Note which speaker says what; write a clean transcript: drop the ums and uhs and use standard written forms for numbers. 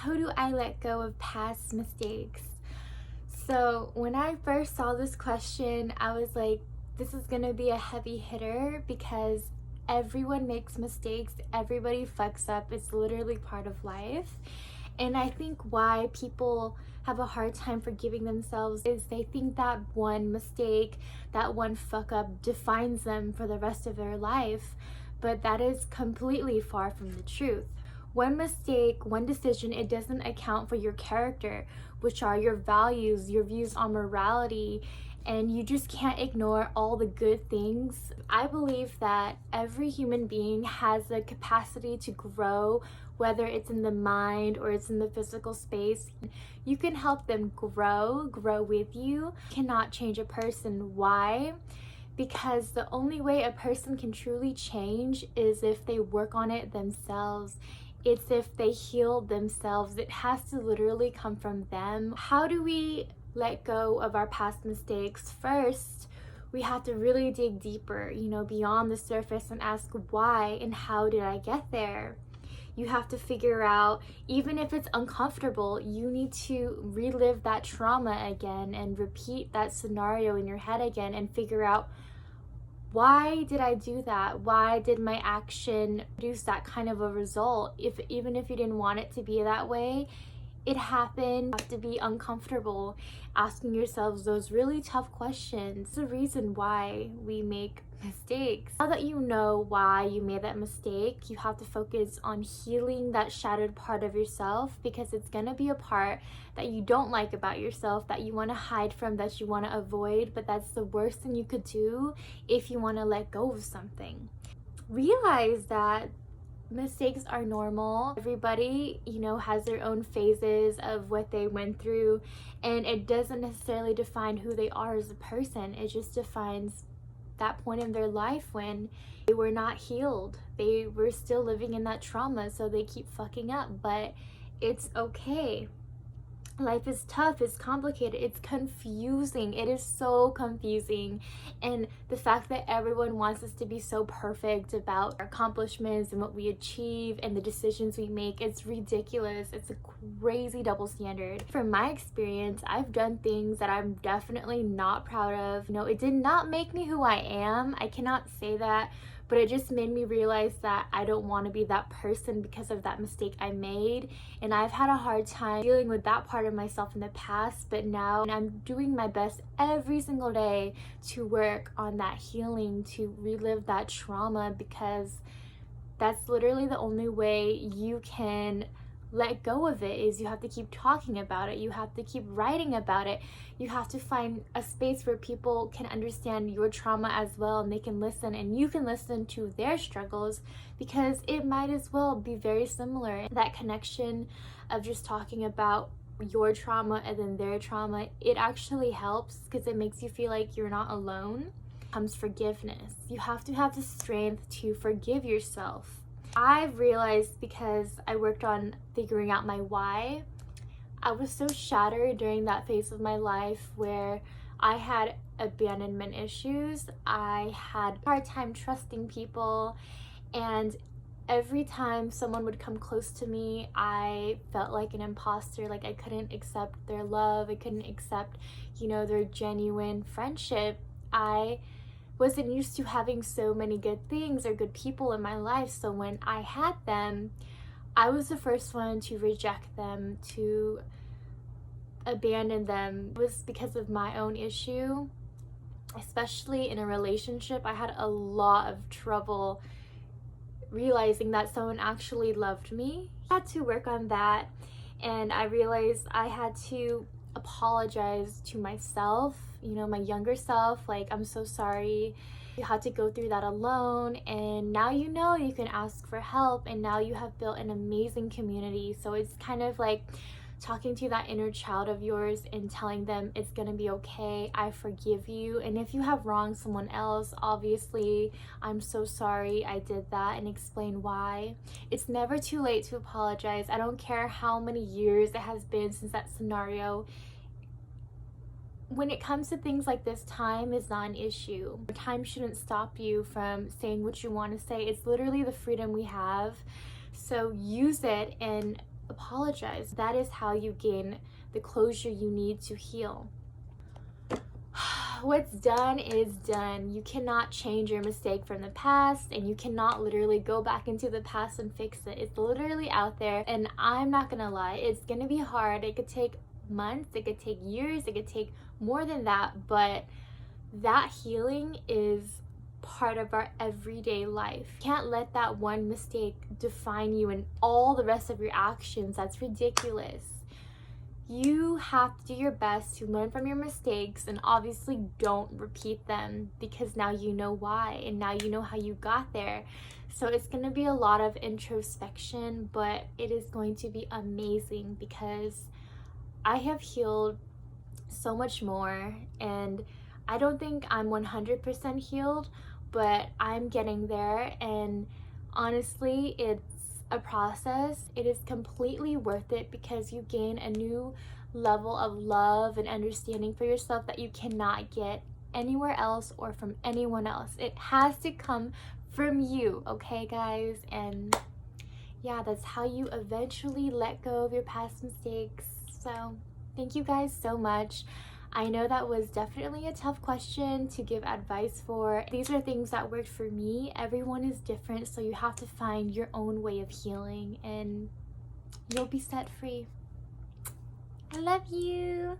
Speaker 1: How do I let go of past mistakes? So, when I first saw this question, I was like, this is gonna be a heavy hitter because everyone makes mistakes, everybody fucks up. It's literally part of life. And I think why people have a hard time forgiving themselves is they think that one mistake, that one fuck up defines them for the rest of their life. But that is completely far from the truth. One mistake, one decision, it doesn't account for your character, which are your values, your views on morality, and you just can't ignore all the good things. I believe that every human being has the capacity to grow, whether it's in the mind or it's in the physical space. You can help them grow with you. You cannot change a person. Why? Because the only way a person can truly change is if they work on it themselves. It's if they heal themselves. It has to literally come from them. How do we let go of our past mistakes? First, we have to really dig deeper, beyond the surface and ask why and how did I get there? You have to figure out, even if it's uncomfortable, you need to relive that trauma again and repeat that scenario in your head again and figure out, why did I do that? Why did my action produce that kind of a result? Even if you didn't want it to be that way, it happened. You have to be uncomfortable asking yourselves those really tough questions. The reason why we make mistakes. Now that you know why you made that mistake, you have to focus on healing that shattered part of yourself, because it's gonna be a part that you don't like about yourself, that you want to hide from, that you want to avoid, but that's the worst thing you could do if you want to let go of something. Realize that mistakes are normal. Everybody, has their own phases of what they went through, and it doesn't necessarily define who they are as a person. It just defines that point in their life when they were not healed. They were still living in that trauma, so they keep fucking up, but it's okay. Life is tough, it's complicated, it's confusing. It is so confusing. And the fact that everyone wants us to be so perfect about our accomplishments and what we achieve and the decisions we make, it's ridiculous. It's a crazy double standard. From my experience, I've done things that I'm definitely not proud of. It did not make me who I am. I cannot say that, but it just made me realize that I don't want to be that person because of that mistake I made. And I've had a hard time dealing with that part of myself in the past, but now I'm doing my best every single day to work on that healing, to relive that trauma, because that's literally the only way you can let go of it. Is you have to keep talking about it, you have to keep writing about it, you have to find a space where people can understand your trauma as well, and they can listen and you can listen to their struggles, because it might as well be very similar. That connection of just talking about your trauma and then their trauma, it actually helps because it makes you feel like you're not alone. Comes forgiveness. You have to have the strength to forgive yourself. I've realized, because I worked on figuring out my why, I was so shattered during that phase of my life where I had abandonment issues. I had a hard time trusting people, and every time someone would come close to me, I felt like an imposter. Like I couldn't accept their love, I couldn't accept, their genuine friendship. I wasn't used to having so many good things or good people in my life, so when I had them, I was the first one to reject them, to abandon them. It was because of my own issue, especially in a relationship. I had a lot of trouble realizing that someone actually loved me. I had to work on that, and I realized I had to apologize to myself, my younger self, like, I'm so sorry you had to go through that alone, and now you can ask for help, and now you have built an amazing community. So it's kind of like talking to that inner child of yours and telling them it's gonna be okay, I forgive you, and if you have wronged someone else, obviously I'm so sorry I did that, and explain why. It's never too late to apologize. I don't care how many years it has been since that scenario. When it comes to things like this, time is not an issue. Time shouldn't stop you from saying what you want to say. It's literally the freedom we have. So use it and apologize. That is how you gain the closure you need to heal. What's done is done. You cannot change your mistake from the past, and you cannot literally go back into the past and fix it. It's literally out there, and I'm not gonna lie, it's gonna be hard. It could take months, it could take years, it could take more than that, but that healing is part of our everyday life. You can't let that one mistake define you and all the rest of your actions. That's ridiculous. You have to do your best to learn from your mistakes, and obviously don't repeat them, because now you know why and now you know how you got there. So it's going to be a lot of introspection, but it is going to be amazing, because I have healed so much more, and I don't think I'm 100% healed, but I'm getting there. And honestly, it's a process. It is completely worth it, because you gain a new level of love and understanding for yourself that you cannot get anywhere else or from anyone else. It has to come from you, okay, guys? And yeah, that's how you eventually let go of your past mistakes. So thank you guys so much. I know that was definitely a tough question to give advice for. These are things that worked for me. Everyone is different, so you have to find your own way of healing, and you'll be set free. I love you.